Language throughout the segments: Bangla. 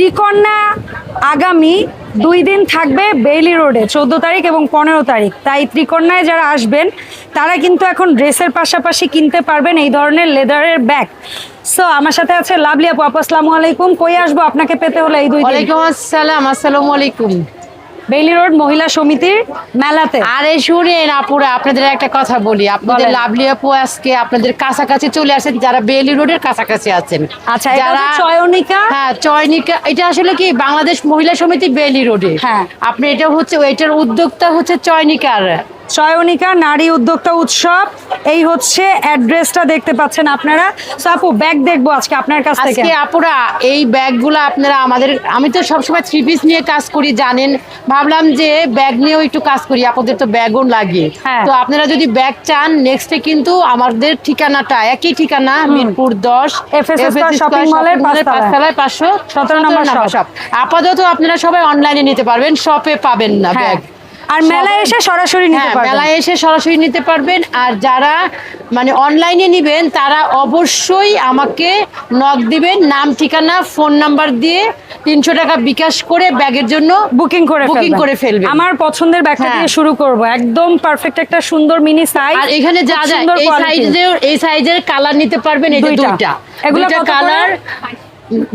ত্রিকন্যা আগামী 2 দিন থাকবে বেইলি রোডে 14 তারিখ এবং 15 তারিখ। তাই ত্রিকন্যায় যারা আসবেন তারা কিন্তু এখন ড্রেসের পাশাপাশি কিনতে পারবেন এই ধরনের লেদারের ব্যাগ। সো আমার সাথে আছে লাভলি আপু। আপু আসসালামু আলাইকুম। কই আসবো আপনাকে পেতে হলে এই 2 দিন? ওয়ালাইকুম আসসালাম। আসসালামু আলাইকুম। বেইলি রোড মহিলা সমিতির মেলাতে। আরে শুনেন আপুরা, আপনাদের একটা কথা বলি। আপনাদের লাভলি আপু আজকে আপনাদের কাছাকাছি চলে আসেন, যারা বেইলি রোডের কাছাকাছি আছেন। আচ্ছা, যারা চয়নিকা। হ্যাঁ, চয়নিকা। এটা আসলে কি বাংলাদেশ মহিলা সমিতি বেইলি রোডে। হ্যাঁ, আপনি এটা হচ্ছে এটার উদ্যোক্তা হচ্ছে চয়নিকার চয়নিকা নারী উদ্যোক্তা উৎসব। এই হচ্ছে অ্যাড্রেসটা দেখতে পাচ্ছেন আপনারা। সো আপু ব্যাগ দেখবো আজকে আপনার কাছ থেকে। আজকে আপুরা এই ব্যাগগুলো আপনারা আমি তো সবসময় 3 পিস নিয়ে কাজ করি জানেন, ভাবলাম যে ব্যাগ নিয়েও একটু কাজ করি, আপনাদের তো ব্যাগও লাগে। তো আপনারা যদি ব্যাগ চান নেক্সটে কিন্তু আমাদের ঠিকানাটা একই ঠিকানা, মিরপুর 10 শপিং মলের 5 তলায় 517 নম্বর শপ। আপাতত আপনারা সবাই অনলাইনে নিতে পারবেন, শপে পাবেন না ব্যাগ। আর মেলায় এসে সরাসরি নিতে পারবেন। মেলায় এসে সরাসরি নিতে পারবেন। আর যারা মানে অনলাইনে নেবেন তারা অবশ্যই আমাকে নক দিবেন, নাম ঠিকানা ফোন নাম্বার দিয়ে 300 টাকা বিকাশ করে ব্যাগের জন্য বুকিং করে ফেলবেন। আমার পছন্দের ব্যাগটা দিয়ে শুরু করব। একদম পারফেক্ট একটা সুন্দর মিনি সাইজ। আর এখানে যা যা এই সাইজের কালার নিতে পারবেন, এই যে দুইটা এগুলো কালার,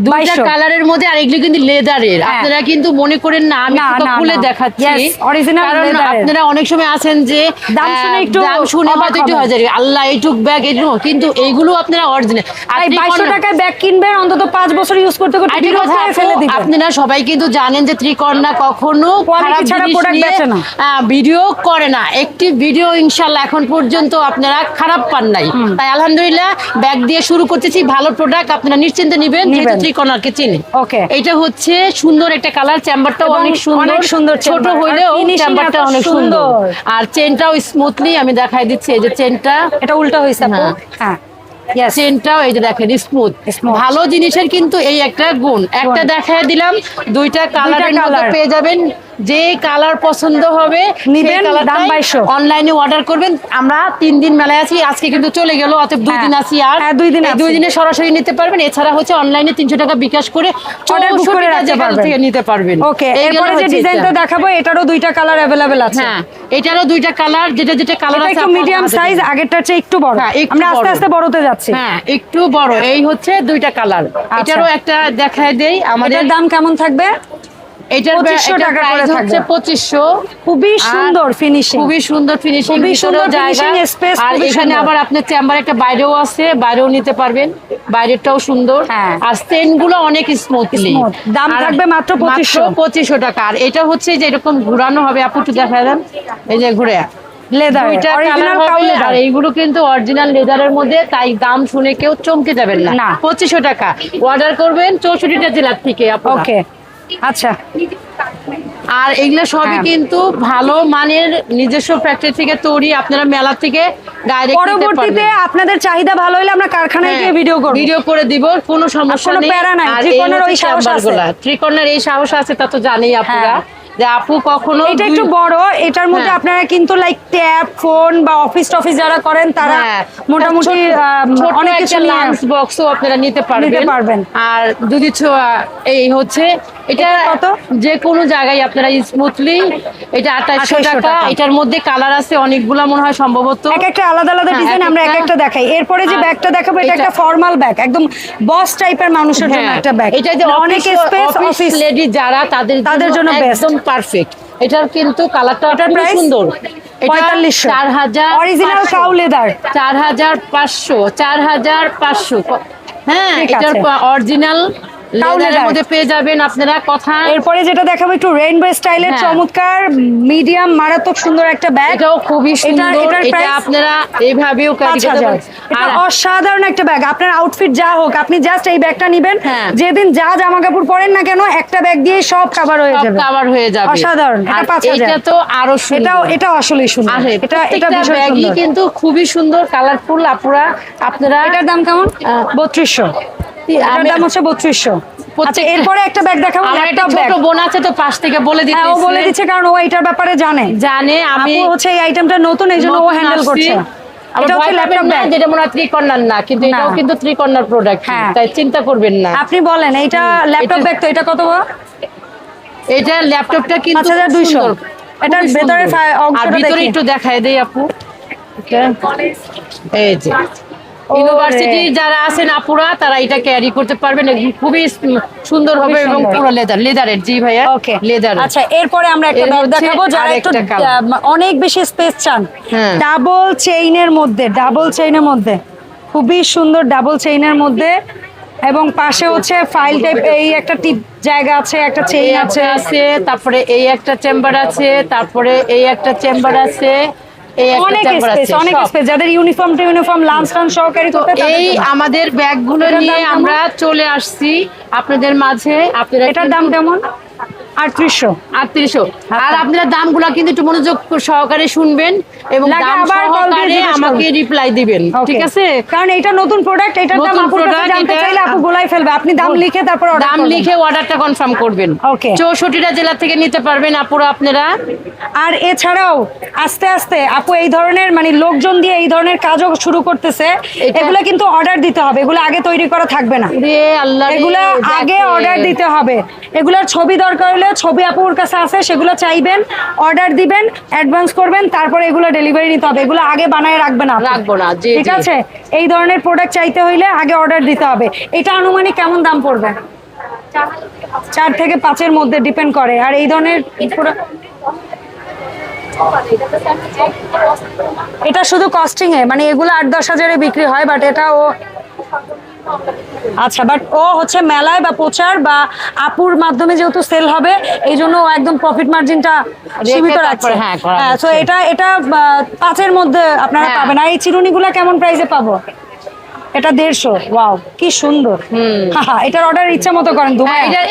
দুইটা কালারের মধ্যে। আর এগুলো কিন্তু লেদারের। আপনারা কিন্তু মনে করেন না আমি খুলে দেখাচ্ছি অরিজিনাল। কারণ আপনারা অনেক সময় আছেন যে দাম শুনে হয়তো একটু হয়ে যায়, আল্লাহ এইটুক ব্যাগ এরকম, কিন্তু এইগুলো আপনারা অরিজিনাল। আর 200 টাকায় ব্যাগ কিনবেন, অন্তত 5 বছর ইউজ করতে করতে ফেলে দিবেন। আপনারা সবাই কিন্তু জানেন যে ত্রিকন্যা কখনো খারাপ ছাড়া প্রোডাক্ট বেচে না, ভিডিও করে না। একটি ভিডিও ইনশাআল্লাহ এখন পর্যন্ত আপনারা খারাপ পান নাই। তাই আলহামদুলিল্লাহ ব্যাগ দিয়ে শুরু করতেছি। ভালো প্রোডাক্ট আপনারা নিশ্চিন্তে নেবেন, ত্রিকন্যাকে চিনি। ওকে, এটা হচ্ছে সুন্দর একটা কালার, চেম্বারটাও অনেক সুন্দর, ছোট হইলেও চেম্বারটা অনেক সুন্দর। আর চেনটাও স্মুথলি আমি দেখাই দিচ্ছি। এই যে চেনটা, এটা উল্টা হইছে আপু। হ্যাঁ, চেনটাও এই যে দেখেন স্মুথ। ভালো জিনিসের কিন্তু এই একটা গুণ। একটা দেখায় দিলাম, দুইটা কালারের মধ্যে পেয়ে যাবেন। যে কালার পছন্দ হবে নিবেন, দাম 2200। অনলাইনে অর্ডার করবেন। আমরা 3 দিন মেলায় আছি, আজকে কিন্তু চলে গেল, অতএব 2 দিন আছি। আর 2 দিনে সরাসরি নিতে পারবেন। এছাড়া হচ্ছে অনলাইনে 300 টাকা বিকাশ করে অর্ডার বুক করে নিতে পারবেন। ওকে, এরপরে যে ডিজাইনটা দেখাবো এটারও 2টা কালার अवेलेबल আছে। হ্যাঁ, এটারও 2টা কালার, যেটা কালার আছে। একটু মিডিয়াম সাইজ, আগেরটার চেয়ে একটু বড়। আমরা আস্তে আস্তে বড়তে যাচ্ছি। হ্যাঁ, একটু বড়। এই হচ্ছে 2টা কালার। এটারও একটা দেখায় দেই। আমাদের দাম কেমন থাকবে? এটার 2500 টাকা করে থাকবে। 2500। খুবই সুন্দর ফিনিশিং, খুবই সুন্দর ফিনিশিং, খুবই সুন্দর ফিনিশিং স্পেস। আর এখানে আবার আপনার চেম্বার একটা বাইরেও আছে, বাইরেও নিতে পারবেন। বাইরেটাও সুন্দর। আর স্টেন গুলো অনেক স্মুথলি। দাম থাকবে মাত্র 2500 টাকা। আর এটা হচ্ছে যে এরকম ঘোরানো হবে, আপু একটু দেখা দেন। এই যে ঘুরে লেদার, অরিজিনাল কাউ লেদার। আর এইগুলো কিন্তু অরিজিনাল লেদারের মধ্যে, তাই দাম শুনে কেউ চমকে যাবেন না। 2500 টাকা অর্ডার করবেন 64টা জেলার থেকে আপু। ওকে, আচ্ছা। আর এগুলো সবই কিন্তু ভালো মানের নিজস্ব ফ্যাক্টরি থেকে তৈরি। আপনারা মেলা থেকে ডাইরেক্ট পরবর্তীতে আপনাদের চাহিদা ভালো হলে আমরা কারখানায় গিয়ে ভিডিও করে দিব, কোনো সমস্যা নেই। আর ত্রিকন্যার ওই সাহস আছে, ত্রিকন্যার এই সাহস আছে, তা তো জানেই আপনারা। যে আপু কখনো এটা একটু বড়, এটার মধ্যে আপনারা কিন্তু লাইক ট্যাব, ফোন বা অফিস যা করেন তারা মোটামুটি অনেক কিছু লাঞ্চ বক্সও আপনারা নিতে পারবেন। আর যদি এই হচ্ছে এটা কত, যে কোনো জায়গায় আপনারা স্মুথলি। এটা 2800 টাকা। এটার মধ্যে কালার আছে অনেকগুলা, মনে হয় সম্ভবত এক একটা আলাদা আলাদা ডিজাইন। আমরা এক একটা দেখাই। এরপরে যে ব্যাগটা দেখাবো এটা একটা ফর্মাল ব্যাগ, একদম বস টাইপের মানুষের জন্য একটা ব্যাগ। এটা যে অনেক স্পেস, অফিস লেডি যারা তাদের জন্য একদম পারফেক্ট। এটার কিন্তু কালারটা খুব সুন্দর। 4500 4000 অরিজিনাল কাউ লেদার। 4500। হ্যাঁ, এটার অরিজিনাল লেদারের মধ্যে পেয়ে যাবেন আপনারা। কথা এরপরে যেটা দেখাবো একটু রেইনবো স্টাইলের চমৎকার মিডিয়াম মারাত্মক সুন্দর একটা ব্যাগ। এটাও খুবই সুন্দর। এটা আপনারা এইভাবেও ক্যারি করতে পারেন। এটা অসাধারণ একটা ব্যাগ। আপনার আউটফিট যা হোক, আপনি জাস্ট এই ব্যাগটা নেবেন। যেদিন যা জামা কাপড় পরেন না কেন, একটা ব্যাগ দিয়ে সব কভার হয়ে যাবে। অসাধারণ। এটা 5000। এটা তো আরো সুন্দর। এটা আসলেই সুন্দর। এটা ব্যাগই কিন্তু খুবই সুন্দর, কালারফুল। আপনারা এটার দাম কেমন? 3200। এটার দাম হচ্ছে 3200। আচ্ছা, এরপরে একটা ব্যাগ দেখাবো। একটা ছোট বোন আছে তো পাশ থেকে বলে দিতে। ও বলে দিচ্ছে, কারণ ও এটার ব্যাপারে জানে। আমি হচ্ছে এই আইটেমটা নতুন, এইজন্য ও হ্যান্ডেল করছে। এটা হচ্ছে ল্যাপটপ ব্যাগ, যেটা মনে হয় 3 কর্নার না, কিন্তু এটাও কিন্তু 3 কর্নার প্রোডাক্ট, তাই চিন্তা করবেন না। আপনি বলেন এইটা ল্যাপটপ ব্যাগ, তো এটা কত? এটা ল্যাপটপটা কিন্তু 5200। এটার ভেতরে আর ভিতরে একটু দেখায় দেই আপু, এই যে ইউনিভার্সিটি যারা আছেন আপুরা তারা এটা ক্যারি করতে পারবেন, খুবই সুন্দর হবে এবং পুরো লেদারের। জি ভাইয়া, ওকে লেদার। আচ্ছা, এরপরে আমরা একটা ব্যাগ দেখাবো যারা একটু অনেক বেশি স্পেস চান। ডাবল চেইনের মধ্যে খুবই সুন্দর, ডাবল চেইনের মধ্যে, এবং পাশে হচ্ছে ফাইল টাইপ, এই একটা টিপ জায়গা আছে, একটা চেইন আছে, তারপরে এই একটা চেম্বার আছে, তারপরে এই একটা চেম্বার আছে, অনেক স্পেস যাদের ইউনিফর্ম লাঞ্চ সহকারী করতে। এই আমাদের ব্যাগগুলো নিয়ে আমরা চলে আসছি আপনাদের মাঝে। আপনারা এটার দাম কেমন? 3800। আর আপনারা দামগুলো কিন্তু একটু মনোযোগ সহকারে শুনবেন এবং দাম সহকারে আমাকে রিপ্লাই দিবেন, ঠিক আছে? কারণ এটা নতুন প্রোডাক্ট, এটার দাম আপুর কাছে জানতে চাইলে আপু বলাই ফেলবে। আপনি দাম লিখে তারপর দাম লিখে অর্ডারটা কনফার্ম করবেন। ওকে, 64টা জেলা থেকে নিতে পারবেন আপুরা আপনারা। আর এছাড়াও আস্তে আস্তে আপু এই ধরনের মানে লোকজন দিয়ে এই ধরনের কাজও শুরু করতেছে। এগুলো কিন্তু অর্ডার দিতে হবে, এগুলো আগে তৈরি করা থাকবে না, এগুলো আগে অর্ডার দিতে হবে। এগুলোর ছবি দরকার হলে ছবি আপুর কাছে আছে, সেগুলো চাইবেন, অর্ডার দিবেন, অ্যাডভান্স করবেন, তারপরে এগুলো ডেলিভারি নিতে হবে। এগুলো আগে বানায় রাখবো না, ঠিক আছে? এই ধরনের প্রোডাক্ট চাইতে হইলে আগে অর্ডার দিতে হবে। এটা আনুমানিক কেমন দাম পড়বে? 4 থেকে 5-এর মধ্যে ডিপেন্ড করে। আর এই ধরনের এটা শুধু কস্টিং এ, মানে এগুলো 8-10 হাজারে বিক্রি হয়, বাট এটা ও আচ্ছা, বাট ও হচ্ছে মেলায় বা প্রচার বা আপুর মাধ্যমে যেহেতু সেল হবে, এই জন্য ও একদম প্রফিট মার্জিনটা সীমিত রাখছে। হ্যাঁ, তো এটা 5-এর মধ্যে আপনারা পাবেন। আর এই চিরুনিগুলো কেমন প্রাইসে পাবো? এটা 150। ওয়াও, কি সুন্দর। এটার অর্ডার ইচ্ছা মতো করেন,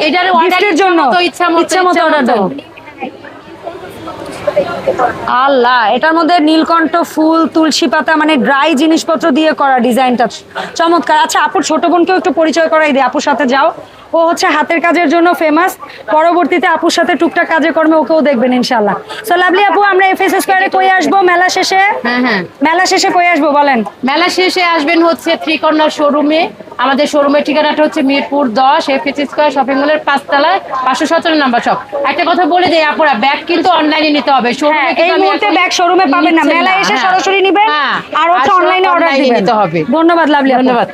এটার গিফটের জন্য ইচ্ছা মতো অর্ডার দেন। আল্লাহ, এটার মধ্যে নীলকণ্ঠ ফুল, তুলসী পাতা, মানে ড্রাই জিনিসপত্র দিয়ে করা, ডিজাইনটা চমৎকার। আচ্ছা, আপুর ছোট বোনকেও একটু পরিচয় করাই দিই, আপুর সাথে যাও। ও হচ্ছে হাতের কাজের জন্য ফেমাস, পরবর্তীতে আপুর সাথে টুকটাক কাজে কর্মে ওকেও দেখবেন ইনশাআল্লাহ। সো লাভলি আপু, আমরা এফএস স্কয়ারে কই আসবো মেলা শেষে? মেলা শেষে কই আসবো বলেন? মেলা শেষে আসবেন হচ্ছে 3 কর্নার শোরুমে। আমাদের শোরুমের ঠিকানাটা হচ্ছে মিরপুর 10 এফএস স্কয়ার শপিং মলের 5 তলায় 517 নাম্বার শপ। একটা কথা বলে দেই আপুরা, ব্যাগ কিন্তু অনলাইনে নিতে হবে, শোরুমে এই মুহূর্তে ব্যাগ শোরুমে পাবেন না, মেলা এসে সরাসরি নেবেন, আর হচ্ছে অনলাইনে অর্ডার দিতে হবে। ধন্যবাদ লাভলি, ধন্যবাদ।